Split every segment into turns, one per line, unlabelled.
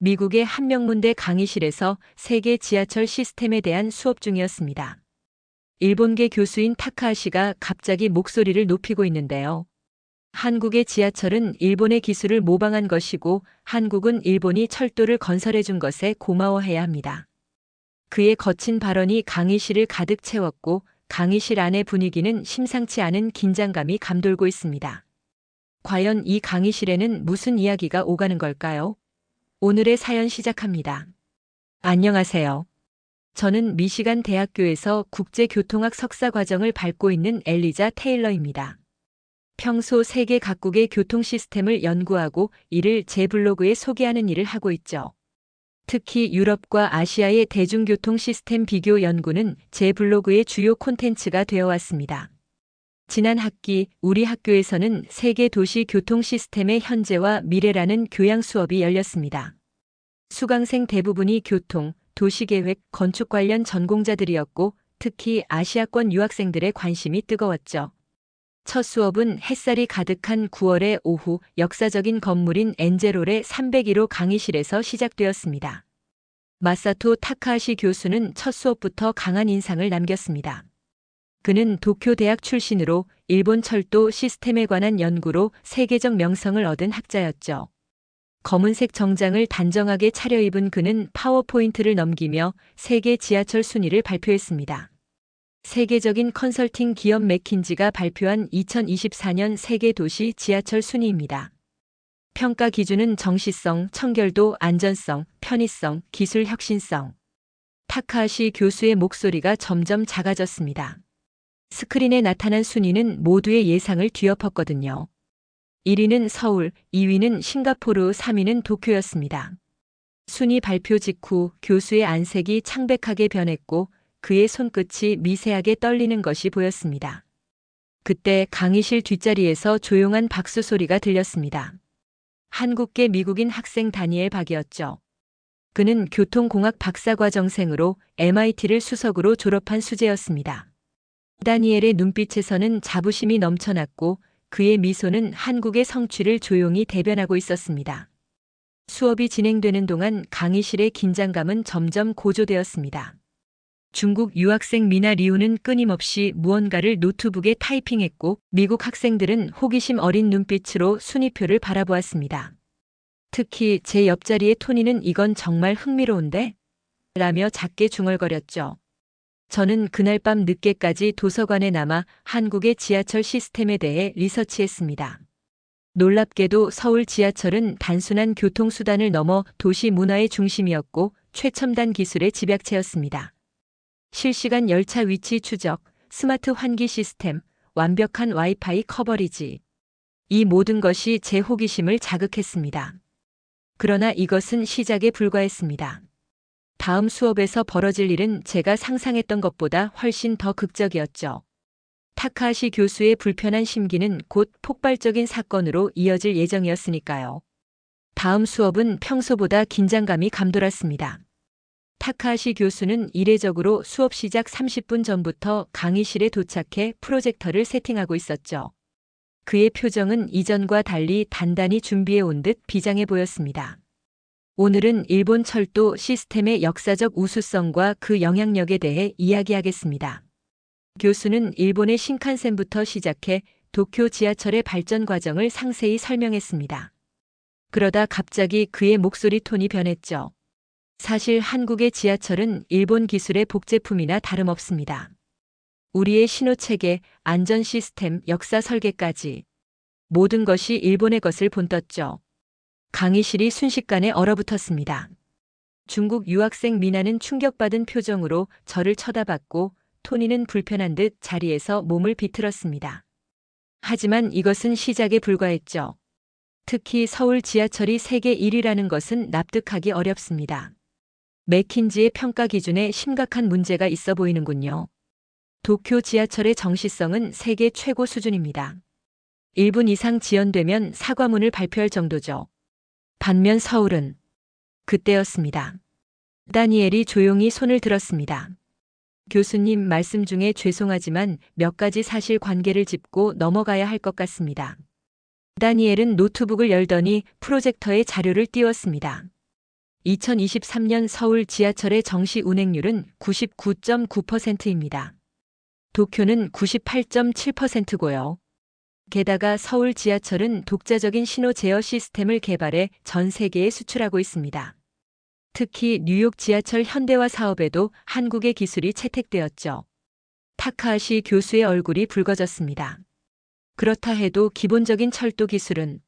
미국의 한명문대 강의실에서 세계 지하철 시스템에 대한 수업 중이었습니다. 일본계 교수인 타카하시가 갑자기 목소리를 높이고 있는데요. 한국의 지하철은 일본의 기술을 모방한 것이고 한국은 일본이 철도를 건설해 준 것에 고마워해야 합니다. 그의 거친 발언이 강의실을 가득 채웠고 강의실 안의 분위기는 심상치 않은 긴장감이 감돌고 있습니다. 과연 이 강의실에는 무슨 이야기가 오가는 걸까요? 오늘의 사연 시작합니다. 안녕하세요. 저는 미시간 대학교에서 국제교통학 석사 과정을 밟고 있는 엘리자 테일러입니다. 평소 세계 각국의 교통 시스템을 연구하고 이를 제 블로그에 소개하는 일을 하고 있죠. 특히 유럽과 아시아의 대중교통 시스템 비교 연구는 제 블로그의 주요 콘텐츠가 되어 왔습니다. 지난 학기 우리 학교에서는 세계 도시 교통 시스템의 현재와 미래라는 교양 수업이 열렸습니다. 수강생 대부분이 교통, 도시계획, 건축 관련 전공자들이었고 특히 아시아권 유학생들의 관심이 뜨거웠죠. 첫 수업은 햇살이 가득한 9월의 오후 역사적인 건물인 엔젤홀의 301호 강의실에서 시작되었습니다. 마사토 타카하시 교수는 첫 수업부터 강한 인상을 남겼습니다. 그는 도쿄 대학 출신으로 일본 철도 시스템에 관한 연구로 세계적 명성을 얻은 학자였죠. 검은색 정장을 단정하게 차려입은 그는 파워포인트를 넘기며 세계 지하철 순위를 발표했습니다. 세계적인 컨설팅 기업 맥킨지가 발표한 2024년 세계 도시 지하철 순위입니다. 평가 기준은 정시성, 청결도, 안전성, 편의성, 기술 혁신성. 타카하시 교수의 목소리가 점점 작아졌습니다. 스크린에 나타난 순위는 모두의 예상을 뒤엎었거든요. 1위는 서울, 2위는 싱가포르, 3위는 도쿄였습니다. 순위 발표 직후 교수의 안색이 창백하게 변했고 그의 손끝이 미세하게 떨리는 것이 보였습니다. 그때 강의실 뒷자리에서 조용한 박수 소리가 들렸습니다. 한국계 미국인 학생 다니엘 박이었죠. 그는 교통공학 박사과정생으로 MIT를 수석으로 졸업한 수재였습니다. 다니엘의 눈빛에서는 자부심이 넘쳐났고 그의 미소는 한국의 성취를 조용히 대변하고 있었습니다. 수업이 진행되는 동안 강의실의 긴장감은 점점 고조되었습니다. 중국 유학생 미나 리우는 끊임없이 무언가를 노트북에 타이핑했고 미국 학생들은 호기심 어린 눈빛으로 순위표를 바라보았습니다. 특히 제 옆자리의 토니는 이건 정말 흥미로운데? 라며 작게 중얼거렸죠. 저는 그날 밤 늦게까지 도서관에 남아 한국의 지하철 시스템에 대해 리서치했습니다. 놀랍게도 서울 지하철은 단순한 교통수단을 넘어 도시 문화의 중심이었고 최첨단 기술의 집약체였습니다. 실시간 열차 위치 추적, 스마트 환기 시스템, 완벽한 와이파이 커버리지. 이 모든 것이 제 호기심을 자극했습니다. 그러나 이것은 시작에 불과했습니다. 다음 수업에서 벌어질 일은 제가 상상했던 것보다 훨씬 더 극적이었죠. 타카하시 교수의 불편한 심기는 곧 폭발적인 사건으로 이어질 예정이었으니까요. 다음 수업은 평소보다 긴장감이 감돌았습니다. 타카하시 교수는 이례적으로 수업 시작 30분 전부터 강의실에 도착해 프로젝터를 세팅하고 있었죠. 그의 표정은 이전과 달리 단단히 준비해 온 듯 비장해 보였습니다. 오늘은 일본 철도 시스템의 역사적 우수성과 그 영향력에 대해 이야기하겠습니다. 교수는 일본의 신칸센부터 시작해 도쿄 지하철의 발전 과정을 상세히 설명했습니다. 그러다 갑자기 그의 목소리 톤이 변했죠. 사실 한국의 지하철은 일본 기술의 복제품이나 다름없습니다. 우리의 신호체계, 안전 시스템, 역사 설계까지 모든 것이 일본의 것을 본떴죠. 강의실이 순식간에 얼어붙었습니다. 중국 유학생 미나는 충격받은 표정으로 저를 쳐다봤고 토니는 불편한 듯 자리에서 몸을 비틀었습니다. 하지만 이것은 시작에 불과했죠. 특히 서울 지하철이 세계 1위라는 것은 납득하기 어렵습니다. 맥킨지의 평가 기준에 심각한 문제가 있어 보이는군요. 도쿄 지하철의 정시성은 세계 최고 수준입니다. 1분 이상 지연되면 사과문을 발표할 정도죠. 반면 서울은 그때였습니다. 다니엘이 조용히 손을 들었습니다. 교수님 말씀 중에 죄송하지만 몇 가지 사실 관계를 짚고 넘어가야 할 것 같습니다. 다니엘은 노트북을 열더니 프로젝터에 자료를 띄웠습니다. 2023년 서울 지하철의 정시 운행률은 99.9%입니다. 도쿄는 98.7%고요. 게다가 서울 지하철은 독자적인 신호 제어 시스템을 개발해 전 세계에 수출하고 있습니다. 특히 뉴욕 지하철 현대화 사업에도 한국의 기술이 채택되었죠. 타카하시 교수의 얼굴이 붉어졌습니다. 그렇다 해도 기본적인 철도 기술은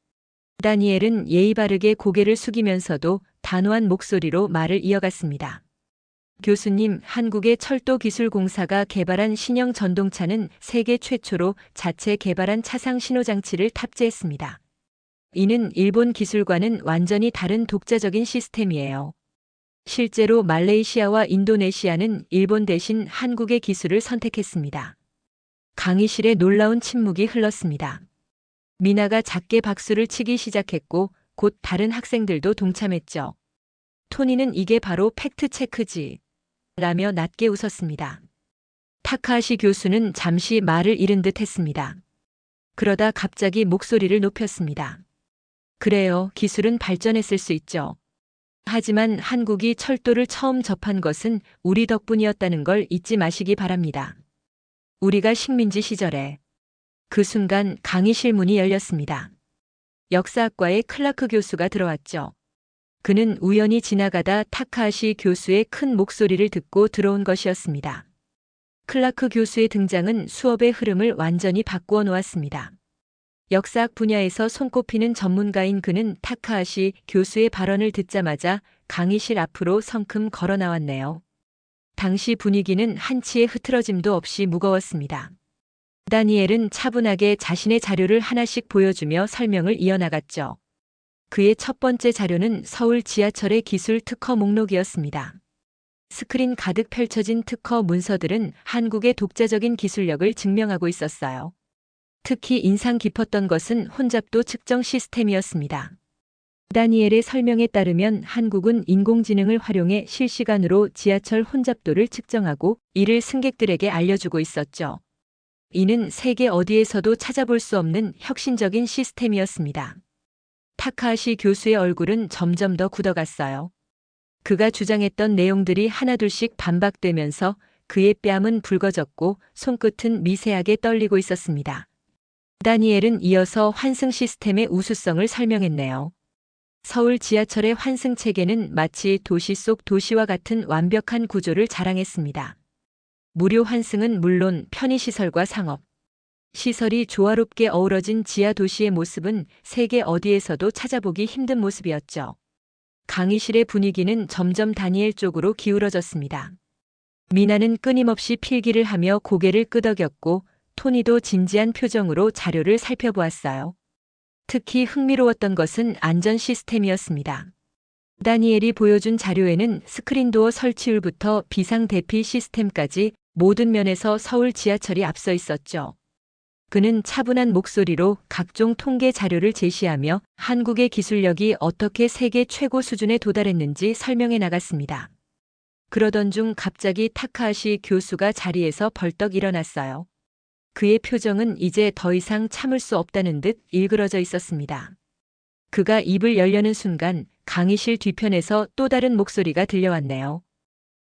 다니엘은 예의 바르게 고개를 숙이면서도 단호한 목소리로 말을 이어갔습니다. 교수님, 한국의 철도기술공사가 개발한 신형 전동차는 세계 최초로 자체 개발한 차상 신호장치를 탑재했습니다. 이는 일본 기술과는 완전히 다른 독자적인 시스템이에요. 실제로 말레이시아와 인도네시아는 일본 대신 한국의 기술을 선택했습니다. 강의실에 놀라운 침묵이 흘렀습니다. 미나가 작게 박수를 치기 시작했고 곧 다른 학생들도 동참했죠. 토니는 이게 바로 팩트체크지 라며 낮게 웃었습니다. 타카하시 교수는 잠시 말을 잃은 듯 했습니다. 그러다 갑자기 목소리를 높였습니다. 그래요, 기술은 발전했을 수 있죠. 하지만 한국이 철도를 처음 접한 것은 우리 덕분이었다는 걸 잊지 마시기 바랍니다. 우리가 식민지 시절에. 그 순간 강의실 문이 열렸습니다. 역사학과의 클라크 교수가 들어왔죠. 그는 우연히 지나가다 타카하시 교수의 큰 목소리를 듣고 들어온 것이었습니다. 클라크 교수의 등장은 수업의 흐름을 완전히 바꾸어 놓았습니다. 역사학 분야에서 손꼽히는 전문가인 그는 타카하시 교수의 발언을 듣자마자 강의실 앞으로 성큼 걸어 나왔네요. 당시 분위기는 한치의 흐트러짐도 없이 무거웠습니다. 다니엘은 차분하게 자신의 자료를 하나씩 보여주며 설명을 이어나갔죠. 그의 첫 번째 자료는 서울 지하철의 기술 특허 목록이었습니다. 스크린 가득 펼쳐진 특허 문서들은 한국의 독자적인 기술력을 증명하고 있었어요. 특히 인상 깊었던 것은 혼잡도 측정 시스템이었습니다. 다니엘의 설명에 따르면 한국은 인공지능을 활용해 실시간으로 지하철 혼잡도를 측정하고 이를 승객들에게 알려주고 있었죠. 이는 세계 어디에서도 찾아볼 수 없는 혁신적인 시스템이었습니다. 타카하시 교수의 얼굴은 점점 더 굳어갔어요. 그가 주장했던 내용들이 하나둘씩 반박되면서 그의 뺨은 붉어졌고 손끝은 미세하게 떨리고 있었습니다. 다니엘은 이어서 환승 시스템의 우수성을 설명했네요. 서울 지하철의 환승 체계는 마치 도시 속 도시와 같은 완벽한 구조를 자랑했습니다. 무료 환승은 물론 편의시설과 상업, 시설이 조화롭게 어우러진 지하 도시의 모습은 세계 어디에서도 찾아보기 힘든 모습이었죠. 강의실의 분위기는 점점 다니엘 쪽으로 기울어졌습니다. 미나는 끊임없이 필기를 하며 고개를 끄덕였고 토니도 진지한 표정으로 자료를 살펴보았어요. 특히 흥미로웠던 것은 안전 시스템이었습니다. 다니엘이 보여준 자료에는 스크린도어 설치율부터 비상 대피 시스템까지 모든 면에서 서울 지하철이 앞서 있었죠. 그는 차분한 목소리로 각종 통계 자료를 제시하며 한국의 기술력이 어떻게 세계 최고 수준에 도달했는지 설명해 나갔습니다. 그러던 중 갑자기 타카하시 교수가 자리에서 벌떡 일어났어요. 그의 표정은 이제 더 이상 참을 수 없다는 듯 일그러져 있었습니다. 그가 입을 열려는 순간 강의실 뒤편에서 또 다른 목소리가 들려왔네요.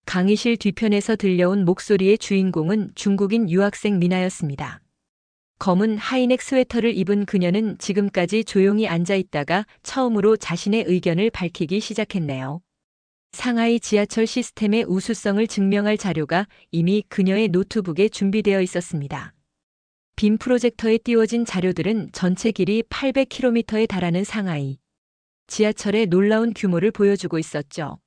강의실 뒤편에서 들려온 목소리의 주인공은 중국인 유학생 미나였습니다. 검은 하이넥 스웨터를 입은 그녀는 지금까지 조용히 앉아 있다가 처음으로 자신의 의견을 밝히기 시작했네요. 상하이 지하철 시스템의 우수성을 증명할 자료가 이미 그녀의 노트북에 준비되어 있었습니다. 빔 프로젝터에 띄워진 자료들은 전체 길이 800km에 달하는 상하이 지하철의 놀라운 규모를 보여주고 있었죠.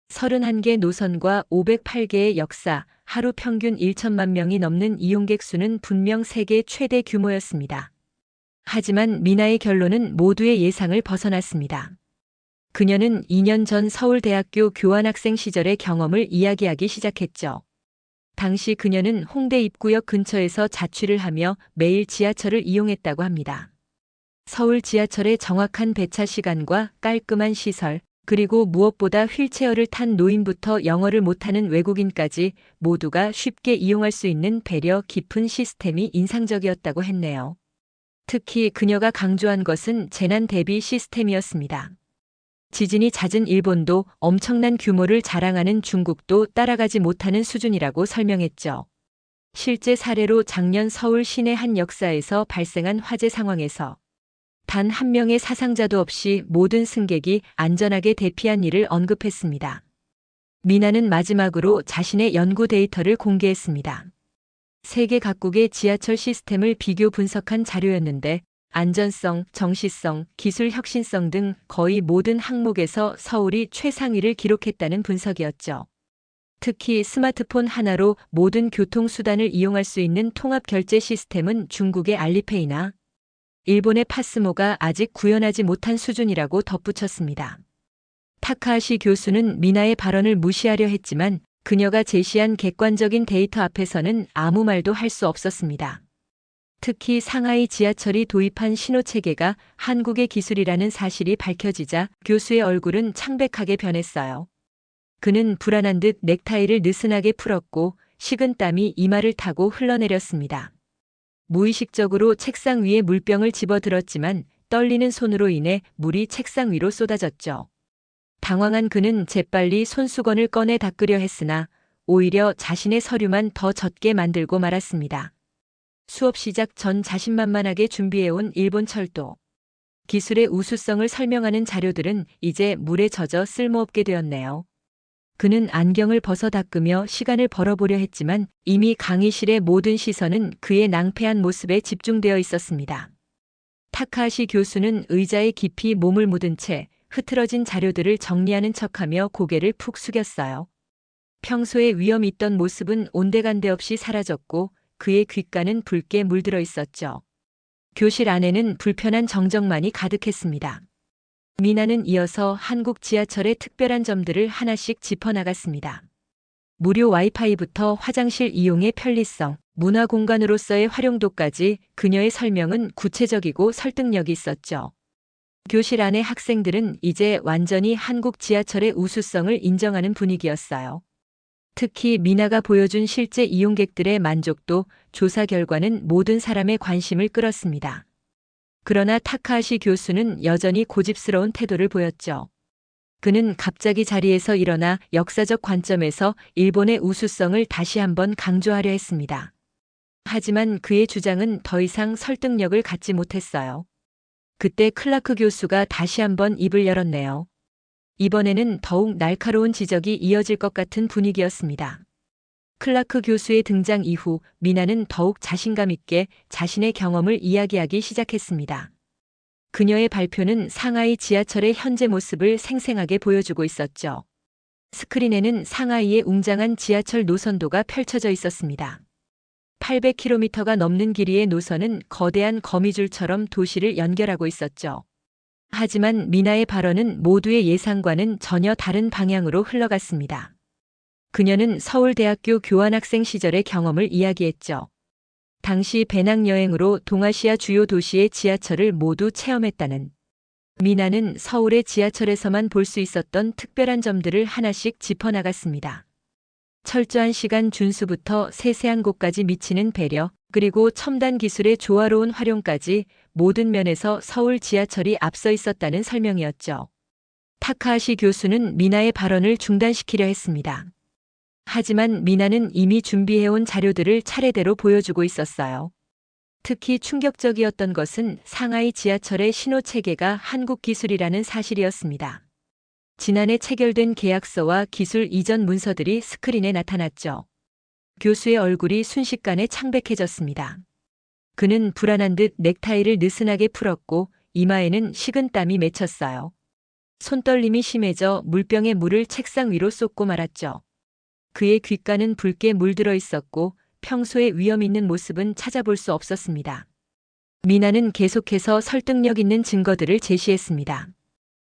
31개 노선과 508개의 역사, 하루 평균 1천만 명이 넘는 이용객 수는 분명 세계 최대 규모였습니다. 하지만 미나의 결론은 모두의 예상을 벗어났습니다. 그녀는 2년 전 서울대학교 교환학생 시절의 경험을 이야기하기 시작했죠. 당시 그녀는 홍대 입구역 근처에서 자취를 하며 매일 지하철을 이용했다고 합니다. 서울 지하철의 정확한 배차 시간과 깔끔한 시설, 그리고 무엇보다 휠체어를 탄 노인부터 영어를 못하는 외국인까지 모두가 쉽게 이용할 수 있는 배려 깊은 시스템이 인상적이었다고 했네요. 특히 그녀가 강조한 것은 재난 대비 시스템이었습니다. 지진이 잦은 일본도 엄청난 규모를 자랑하는 중국도 따라가지 못하는 수준이라고 설명했죠. 실제 사례로 작년 서울 시내 한 역사에서 발생한 화재 상황에서 단 한 명의 사상자도 없이 모든 승객이 안전하게 대피한 일을 언급했습니다. 미나는 마지막으로 자신의 연구 데이터를 공개했습니다. 세계 각국의 지하철 시스템을 비교 분석한 자료였는데 안전성, 정시성, 기술 혁신성 등 거의 모든 항목에서 서울이 최상위를 기록했다는 분석이었죠. 특히 스마트폰 하나로 모든 교통수단을 이용할 수 있는 통합 결제 시스템은 중국의 알리페이나 일본의 파스모가 아직 구현하지 못한 수준이라고 덧붙였습니다. 타카하시 교수는 미나의 발언을 무시하려 했지만 그녀가 제시한 객관적인 데이터 앞에서는 아무 말도 할 수 없었습니다. 특히 상하이 지하철이 도입한 신호체계가 한국의 기술이라는 사실이 밝혀지자 교수의 얼굴은 창백하게 변했어요. 그는 불안한 듯 넥타이를 느슨하게 풀었고 식은땀이 이마를 타고 흘러내렸습니다. 무의식적으로 책상 위에 물병을 집어들었지만 떨리는 손으로 인해 물이 책상 위로 쏟아졌죠. 당황한 그는 재빨리 손수건을 꺼내 닦으려 했으나 오히려 자신의 서류만 더 젖게 만들고 말았습니다. 수업 시작 전 자신만만하게 준비해온 일본 철도 기술의 우수성을 설명하는 자료들은 이제 물에 젖어 쓸모없게 되었네요. 그는 안경을 벗어 닦으며 시간을 벌어보려 했지만 이미 강의실의 모든 시선은 그의 낭패한 모습에 집중되어 있었습니다. 타카하시 교수는 의자에 깊이 몸을 묻은 채 흐트러진 자료들을 정리하는 척하며 고개를 푹 숙였어요. 평소에 위험 있던 모습은 온데간데 없이 사라졌고 그의 귓가는 붉게 물들어 있었죠. 교실 안에는 불편한 정적만이 가득했습니다. 미나는 이어서 한국 지하철의 특별한 점들을 하나씩 짚어나갔습니다. 무료 와이파이부터 화장실 이용의 편리성, 문화 공간으로서의 활용도까지 그녀의 설명은 구체적이고 설득력이 있었죠. 교실 안의 학생들은 이제 완전히 한국 지하철의 우수성을 인정하는 분위기였어요. 특히 미나가 보여준 실제 이용객들의 만족도 조사 결과는 모든 사람의 관심을 끌었습니다. 그러나 타카하시 교수는 여전히 고집스러운 태도를 보였죠. 그는 갑자기 자리에서 일어나 역사적 관점에서 일본의 우수성을 다시 한번 강조하려 했습니다. 하지만 그의 주장은 더 이상 설득력을 갖지 못했어요. 그때 클라크 교수가 다시 한번 입을 열었네요. 이번에는 더욱 날카로운 지적이 이어질 것 같은 분위기였습니다. 클라크 교수의 등장 이후 미나는 더욱 자신감 있게 자신의 경험을 이야기하기 시작했습니다. 그녀의 발표는 상하이 지하철의 현재 모습을 생생하게 보여주고 있었죠. 스크린에는 상하이의 웅장한 지하철 노선도가 펼쳐져 있었습니다. 800km가 넘는 길이의 노선은 거대한 거미줄처럼 도시를 연결하고 있었죠. 하지만 미나의 발언은 모두의 예상과는 전혀 다른 방향으로 흘러갔습니다. 그녀는 서울대학교 교환학생 시절의 경험을 이야기했죠. 당시 배낭여행으로 동아시아 주요 도시의 지하철을 모두 체험했다는. 미나는 서울의 지하철에서만 볼 수 있었던 특별한 점들을 하나씩 짚어나갔습니다. 철저한 시간 준수부터 세세한 곳까지 미치는 배려, 그리고 첨단 기술의 조화로운 활용까지 모든 면에서 서울 지하철이 앞서 있었다는 설명이었죠. 타카하시 교수는 미나의 발언을 중단시키려 했습니다. 하지만 미나는 이미 준비해온 자료들을 차례대로 보여주고 있었어요. 특히 충격적이었던 것은 상하이 지하철의 신호 체계가 한국 기술이라는 사실이었습니다. 지난해 체결된 계약서와 기술 이전 문서들이 스크린에 나타났죠. 교수의 얼굴이 순식간에 창백해졌습니다. 그는 불안한 듯 넥타이를 느슨하게 풀었고 이마에는 식은땀이 맺혔어요. 손떨림이 심해져 물병에 물을 책상 위로 쏟고 말았죠. 그의 귓가는 붉게 물들어 있었고 평소에 위험 있는 모습은 찾아볼 수 없었습니다. 미나는 계속해서 설득력 있는 증거들을 제시했습니다.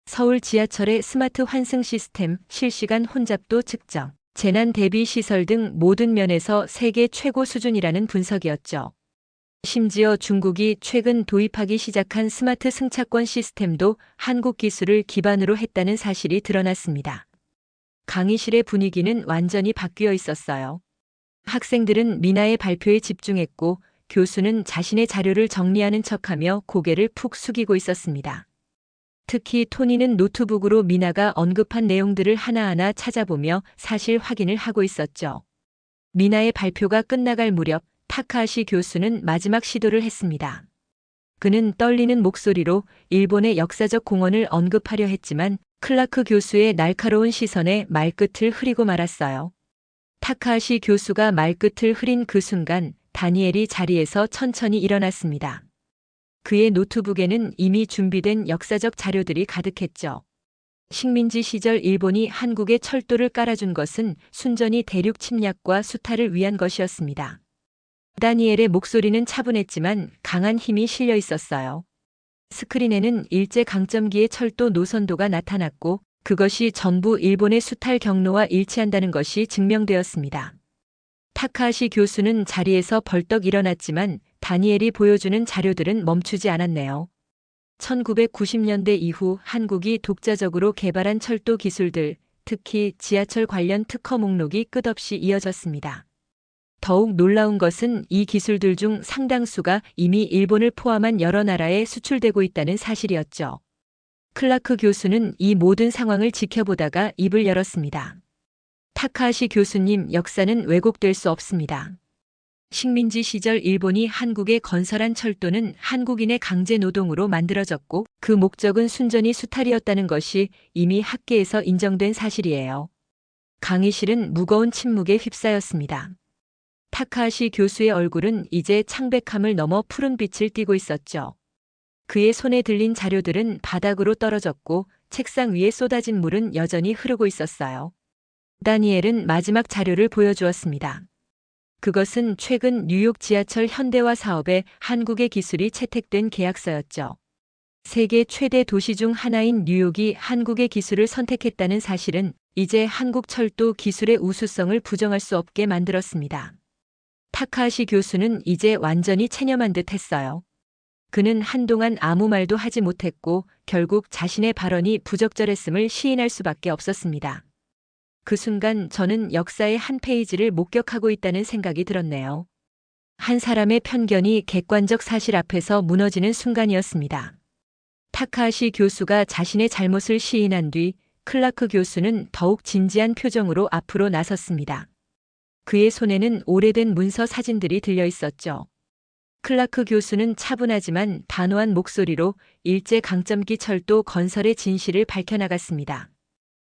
서울 지하철의 스마트 환승 시스템, 실시간 혼잡도 측정, 재난 대비 시설 등 모든 면에서 세계 최고 수준이라는 분석이었죠. 심지어 중국이 최근 도입하기 시작한 스마트 승차권 시스템도 한국 기술을 기반으로 했다는 사실이 드러났습니다. 강의실의 분위기는 완전히 바뀌어 있었어요. 학생들은 미나의 발표에 집중했고 교수는 자신의 자료를 정리하는 척하며 고개를 푹 숙이고 있었습니다. 특히 토니는 노트북으로 미나가 언급한 내용들을 하나하나 찾아보며 사실 확인을 하고 있었죠. 미나의 발표가 끝나갈 무렵 타카하시 교수는 마지막 시도를 했습니다. 그는 떨리는 목소리로 일본의 역사적 공헌을 언급하려 했지만 클라크 교수의 날카로운 시선에 말끝을 흐리고 말았어요. 타카하시 교수가 말끝을 흐린 그 순간 다니엘이 자리에서 천천히 일어났습니다. 그의 노트북에는 이미 준비된 역사적 자료들이 가득했죠. 식민지 시절 일본이 한국에 철도를 깔아준 것은 순전히 대륙 침략과 수탈을 위한 것이었습니다. 다니엘의 목소리는 차분했지만 강한 힘이 실려 있었어요. 스크린에는 일제강점기의 철도 노선도가 나타났고 그것이 전부 일본의 수탈 경로와 일치한다는 것이 증명되었습니다. 타카하시 교수는 자리에서 벌떡 일어났지만 다니엘이 보여주는 자료들은 멈추지 않았네요. 1990년대 이후 한국이 독자적으로 개발한 철도 기술들, 특히 지하철 관련 특허 목록이 끝없이 이어졌습니다. 더욱 놀라운 것은 이 기술들 중 상당수가 이미 일본을 포함한 여러 나라에 수출되고 있다는 사실이었죠. 클라크 교수는 이 모든 상황을 지켜보다가 입을 열었습니다. 타카하시 교수님, 역사는 왜곡될 수 없습니다. 식민지 시절 일본이 한국에 건설한 철도는 한국인의 강제 노동으로 만들어졌고 그 목적은 순전히 수탈이었다는 것이 이미 학계에서 인정된 사실이에요. 강의실은 무거운 침묵에 휩싸였습니다. 타카하시 교수의 얼굴은 이제 창백함을 넘어 푸른 빛을 띠고 있었죠. 그의 손에 들린 자료들은 바닥으로 떨어졌고 책상 위에 쏟아진 물은 여전히 흐르고 있었어요. 다니엘은 마지막 자료를 보여주었습니다. 그것은 최근 뉴욕 지하철 현대화 사업에 한국의 기술이 채택된 계약서였죠. 세계 최대 도시 중 하나인 뉴욕이 한국의 기술을 선택했다는 사실은 이제 한국 철도 기술의 우수성을 부정할 수 없게 만들었습니다. 타카하시 교수는 이제 완전히 체념한 듯 했어요. 그는 한동안 아무 말도 하지 못했고 결국 자신의 발언이 부적절했음을 시인할 수밖에 없었습니다. 그 순간 저는 역사의 한 페이지를 목격하고 있다는 생각이 들었네요. 한 사람의 편견이 객관적 사실 앞에서 무너지는 순간이었습니다. 타카하시 교수가 자신의 잘못을 시인한 뒤 클라크 교수는 더욱 진지한 표정으로 앞으로 나섰습니다. 그의 손에는 오래된 문서 사진들이 들려 있었죠. 클라크 교수는 차분하지만 단호한 목소리로 일제강점기 철도 건설의 진실을 밝혀나갔습니다.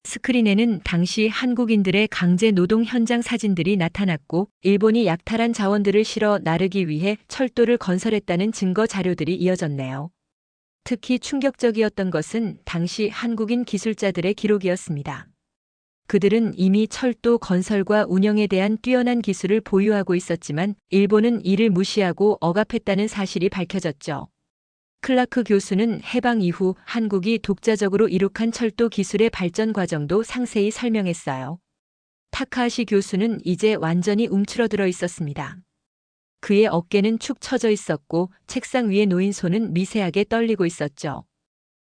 스크린에는 당시 한국인들의 강제 노동 현장 사진들이 나타났고 일본이 약탈한 자원들을 실어 나르기 위해 철도를 건설했다는 증거 자료들이 이어졌네요. 특히 충격적이었던 것은 당시 한국인 기술자들의 기록이었습니다. 그들은 이미 철도 건설과 운영에 대한 뛰어난 기술을 보유하고 있었지만 일본은 이를 무시하고 억압했다는 사실이 밝혀졌죠. 클라크 교수는 해방 이후 한국이 독자적으로 이룩한 철도 기술의 발전 과정도 상세히 설명했어요. 타카하시 교수는 이제 완전히 움츠러들어 있었습니다. 그의 어깨는 축 처져 있었고 책상 위에 놓인 손은 미세하게 떨리고 있었죠.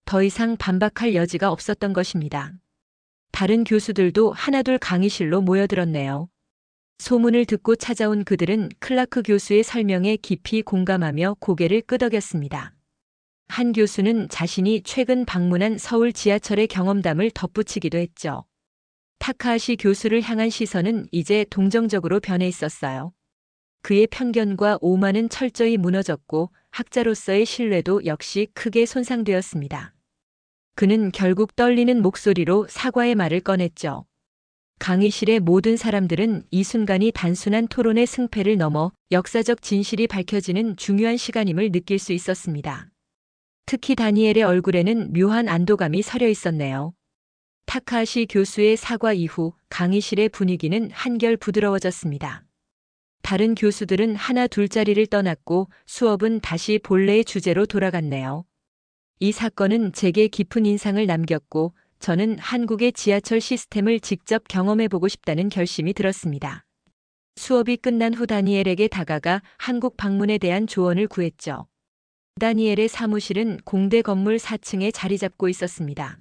더 이상 반박할 여지가 없었던 것입니다. 다른 교수들도 하나둘 강의실로 모여들었네요. 소문을 듣고 찾아온 그들은 클라크 교수의 설명에 깊이 공감하며 고개를 끄덕였습니다. 한 교수는 자신이 최근 방문한 서울 지하철의 경험담을 덧붙이기도 했죠. 타카하시 교수를 향한 시선은 이제 동정적으로 변해 있었어요. 그의 편견과 오만은 철저히 무너졌고 학자로서의 신뢰도 역시 크게 손상되었습니다. 그는 결국 떨리는 목소리로 사과의 말을 꺼냈죠. 강의실의 모든 사람들은 이 순간이 단순한 토론의 승패를 넘어 역사적 진실이 밝혀지는 중요한 시간임을 느낄 수 있었습니다. 특히 다니엘의 얼굴에는 묘한 안도감이 서려 있었네요. 타카하시 교수의 사과 이후 강의실의 분위기는 한결 부드러워졌습니다. 다른 교수들은 하나 둘자리를 떠났고 수업은 다시 본래의 주제로 돌아갔네요. 이 사건은 제게 깊은 인상을 남겼고 저는 한국의 지하철 시스템을 직접 경험해보고 싶다는 결심이 들었습니다. 수업이 끝난 후 다니엘에게 다가가 한국 방문에 대한 조언을 구했죠. 다니엘의 사무실은 공대 건물 4층에 자리 잡고 있었습니다.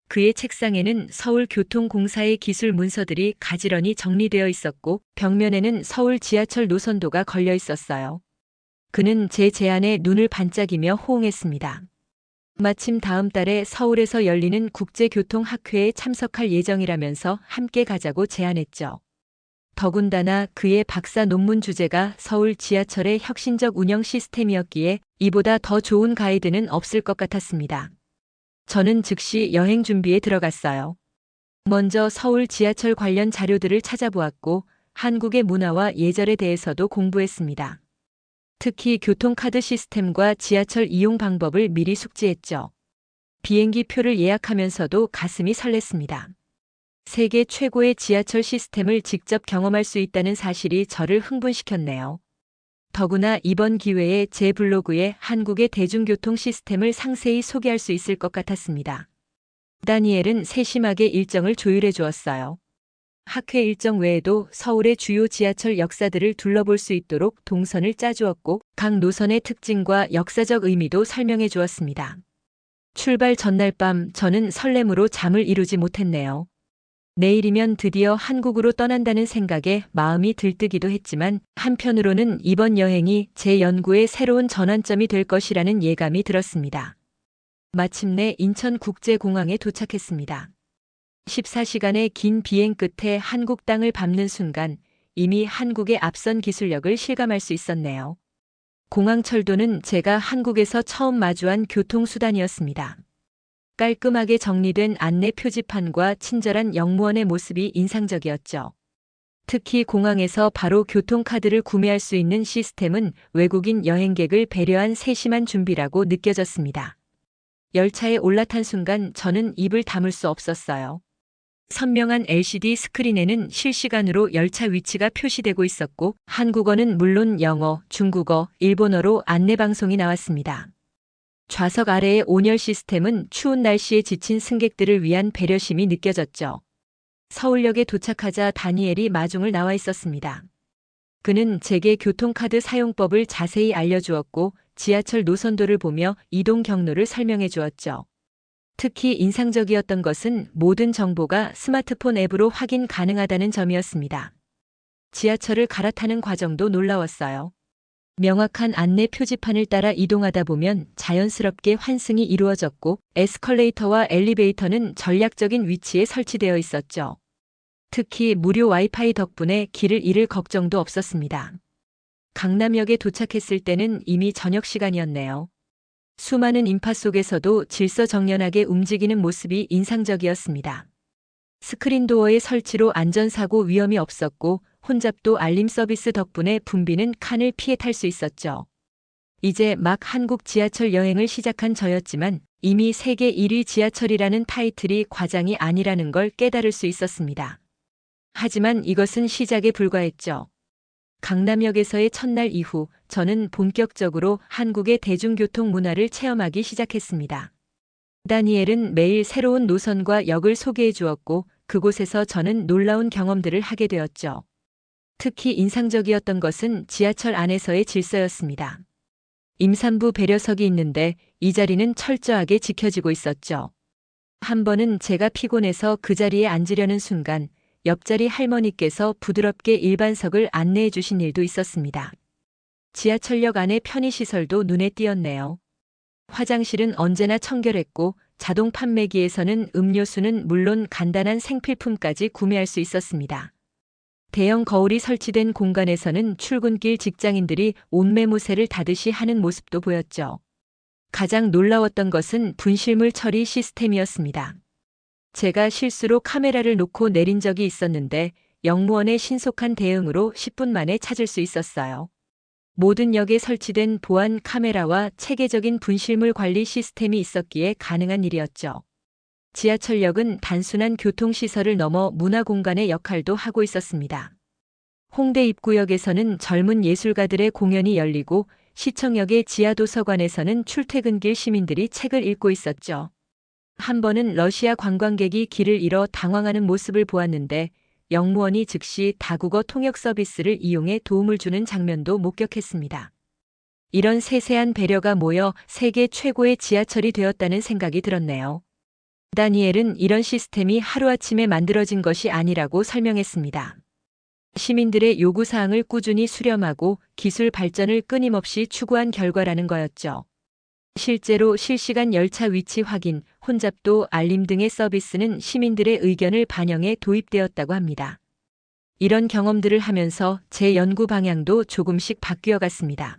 그의 책상에는 서울교통공사의 기술 문서들이 가지런히 정리되어 있었고 벽면에는 서울 지하철 노선도가 걸려 있었어요. 그는 제 제안에 눈을 반짝이며 호응했습니다. 마침 다음 달에 서울에서 열리는 국제교통학회에 참석할 예정이라면서 함께 가자고 제안했죠. 더군다나 그의 박사 논문 주제가 서울 지하철의 혁신적 운영 시스템이었기에 이보다 더 좋은 가이드는 없을 것 같았습니다. 저는 즉시 여행 준비에 들어갔어요. 먼저 서울 지하철 관련 자료들을 찾아보았고 한국의 문화와 예절에 대해서도 공부했습니다. 특히 교통카드 시스템과 지하철 이용 방법을 미리 숙지했죠. 비행기 표를 예약하면서도 가슴이 설렜습니다. 세계 최고의 지하철 시스템을 직접 경험할 수 있다는 사실이 저를 흥분시켰네요. 더구나 이번 기회에 제 블로그에 한국의 대중교통 시스템을 상세히 소개할 수 있을 것 같았습니다. 다니엘은 세심하게 일정을 조율해 주었어요. 학회 일정 외에도 서울의 주요 지하철 역사들을 둘러볼 수 있도록 동선을 짜주었고 각 노선의 특징과 역사적 의미도 설명해 주었습니다. 출발 전날 밤 저는 설렘으로 잠을 이루지 못했네요. 내일이면 드디어 한국으로 떠난다는 생각에 마음이 들뜨기도 했지만 한편으로는 이번 여행이 제 연구의 새로운 전환점이 될 것이라는 예감이 들었습니다. 마침내 인천국제공항에 도착했습니다. 14시간의 긴 비행 끝에 한국 땅을 밟는 순간 이미 한국의 앞선 기술력을 실감할 수 있었네요. 공항철도는 제가 한국에서 처음 마주한 교통수단이었습니다. 깔끔하게 정리된 안내 표지판과 친절한 영무원의 모습이 인상적이었죠. 특히 공항에서 바로 교통카드를 구매할 수 있는 시스템은 외국인 여행객을 배려한 세심한 준비라고 느껴졌습니다. 열차에 올라탄 순간 저는 입을 다물 수 없었어요. 선명한 LCD 스크린에는 실시간으로 열차 위치가 표시되고 있었고 한국어는 물론 영어, 중국어, 일본어로 안내방송이 나왔습니다. 좌석 아래의 온열 시스템은 추운 날씨에 지친 승객들을 위한 배려심이 느껴졌죠. 서울역에 도착하자 다니엘이 마중을 나와 있었습니다. 그는 제게 교통카드 사용법을 자세히 알려주었고 지하철 노선도를 보며 이동 경로를 설명해 주었죠. 특히 인상적이었던 것은 모든 정보가 스마트폰 앱으로 확인 가능하다는 점이었습니다. 지하철을 갈아타는 과정도 놀라웠어요. 명확한 안내 표지판을 따라 이동하다 보면 자연스럽게 환승이 이루어졌고 에스컬레이터와 엘리베이터는 전략적인 위치에 설치되어 있었죠. 특히 무료 와이파이 덕분에 길을 잃을 걱정도 없었습니다. 강남역에 도착했을 때는 이미 저녁 시간이었네요. 수많은 인파 속에서도 질서정연하게 움직이는 모습이 인상적이었습니다. 스크린 도어의 설치로 안전사고 위험이 없었고 혼잡도 알림 서비스 덕분에 붐비는 칸을 피해 탈 수 있었죠. 이제 막 한국 지하철 여행을 시작한 저였지만 이미 세계 1위 지하철이라는 타이틀이 과장이 아니라는 걸 깨달을 수 있었습니다. 하지만 이것은 시작에 불과했죠. 강남역에서의 첫날 이후 저는 본격적으로 한국의 대중교통 문화를 체험하기 시작했습니다. 다니엘은 매일 새로운 노선과 역을 소개해 주었고 그곳에서 저는 놀라운 경험들을 하게 되었죠. 특히 인상적이었던 것은 지하철 안에서의 질서였습니다. 임산부 배려석이 있는데 이 자리는 철저하게 지켜지고 있었죠. 한 번은 제가 피곤해서 그 자리에 앉으려는 순간 옆자리 할머니께서 부드럽게 일반석을 안내해 주신 일도 있었습니다. 지하철역 안의 편의시설도 눈에 띄었네요. 화장실은 언제나 청결했고 자동 판매기에서는 음료수는 물론 간단한 생필품까지 구매할 수 있었습니다. 대형 거울이 설치된 공간에서는 출근길 직장인들이 옷매무새를 다듯이 하는 모습도 보였죠. 가장 놀라웠던 것은 분실물 처리 시스템이었습니다. 제가 실수로 카메라를 놓고 내린 적이 있었는데 역무원의 신속한 대응으로 10분 만에 찾을 수 있었어요. 모든 역에 설치된 보안 카메라와 체계적인 분실물 관리 시스템이 있었기에 가능한 일이었죠. 지하철역은 단순한 교통시설을 넘어 문화공간의 역할도 하고 있었습니다. 홍대 입구역에서는 젊은 예술가들의 공연이 열리고 시청역의 지하도서관에서는 출퇴근길 시민들이 책을 읽고 있었죠. 한 번은 러시아 관광객이 길을 잃어 당황하는 모습을 보았는데 역무원이 즉시 다국어 통역 서비스를 이용해 도움을 주는 장면도 목격했습니다. 이런 세세한 배려가 모여 세계 최고의 지하철이 되었다는 생각이 들었네요. 다니엘은 이런 시스템이 하루아침에 만들어진 것이 아니라고 설명했습니다. 시민들의 요구사항을 꾸준히 수렴하고 기술 발전을 끊임없이 추구한 결과라는 거였죠. 실제로 실시간 열차 위치 확인, 혼잡도 알림 등의 서비스는 시민들의 의견을 반영해 도입되었다고 합니다. 이런 경험들을 하면서 제 연구 방향도 조금씩 바뀌어 갔습니다.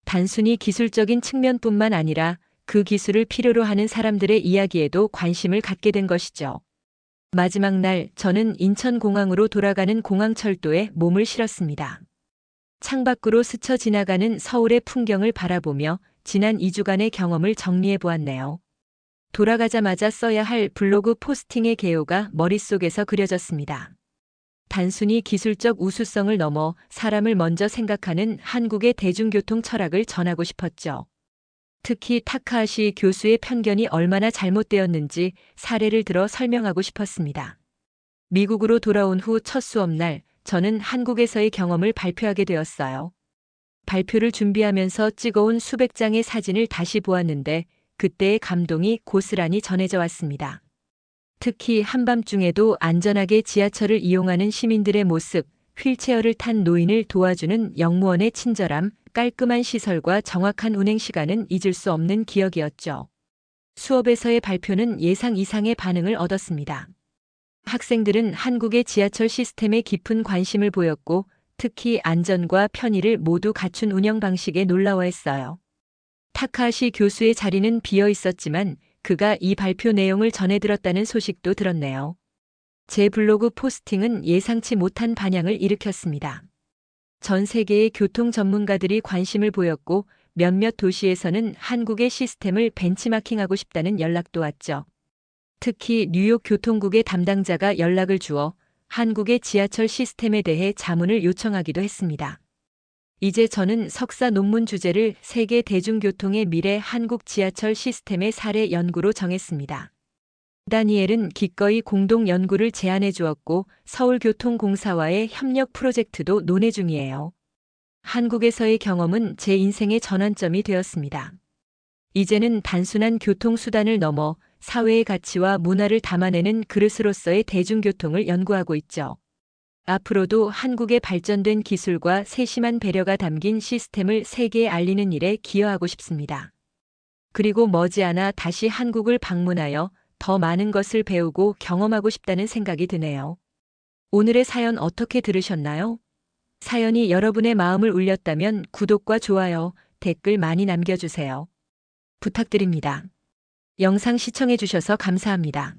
단순히 기술적인 측면뿐만 아니라 그 기술을 필요로 하는 사람들의 이야기에도 관심을 갖게 된 것이죠. 마지막 날 저는 인천공항으로 돌아가는 공항철도에 몸을 실었습니다. 창밖으로 스쳐 지나가는 서울의 풍경을 바라보며 지난 2주간의 경험을 정리해 보았네요. 돌아가자마자 써야 할 블로그 포스팅의 개요가 머릿속에서 그려졌습니다. 단순히 기술적 우수성을 넘어 사람을 먼저 생각하는 한국의 대중교통 철학을 전하고 싶었죠. 특히 타카하시 교수의 편견이 얼마나 잘못되었는지 사례를 들어 설명하고 싶었습니다. 미국으로 돌아온 후 첫 수업날, 저는 한국에서의 경험을 발표하게 되었어요. 발표를 준비하면서 찍어온 수백 장의 사진을 다시 보았는데 그때의 감동이 고스란히 전해져 왔습니다. 특히 한밤중에도 안전하게 지하철을 이용하는 시민들의 모습, 휠체어를 탄 노인을 도와주는 영무원의 친절함, 깔끔한 시설과 정확한 운행 시간은 잊을 수 없는 기억이었죠. 수업에서의 발표는 예상 이상의 반응을 얻었습니다. 학생들은 한국의 지하철 시스템에 깊은 관심을 보였고 특히 안전과 편의를 모두 갖춘 운영 방식에 놀라워했어요. 타카하시 교수의 자리는 비어 있었지만 그가 이 발표 내용을 전해들었다는 소식도 들었네요. 제 블로그 포스팅은 예상치 못한 반향을 일으켰습니다. 전 세계의 교통 전문가들이 관심을 보였고 몇몇 도시에서는 한국의 시스템을 벤치마킹하고 싶다는 연락도 왔죠. 특히 뉴욕 교통국의 담당자가 연락을 주어 한국의 지하철 시스템에 대해 자문을 요청하기도 했습니다. 이제 저는 석사 논문 주제를 세계 대중교통의 미래 한국 지하철 시스템의 사례 연구로 정했습니다. 다니엘은 기꺼이 공동 연구를 제안해 주었고 서울교통공사와의 협력 프로젝트도 논의 중이에요. 한국에서의 경험은 제 인생의 전환점이 되었습니다. 이제는 단순한 교통수단을 넘어 사회의 가치와 문화를 담아내는 그릇으로서의 대중교통을 연구하고 있죠. 앞으로도 한국의 발전된 기술과 세심한 배려가 담긴 시스템을 세계에 알리는 일에 기여하고 싶습니다. 그리고 머지않아 다시 한국을 방문하여 더 많은 것을 배우고 경험하고 싶다는 생각이 드네요. 오늘의 사연 어떻게 들으셨나요? 사연이 여러분의 마음을 울렸다면 구독과 좋아요, 댓글 많이 남겨주세요. 부탁드립니다. 영상 시청해주셔서 감사합니다.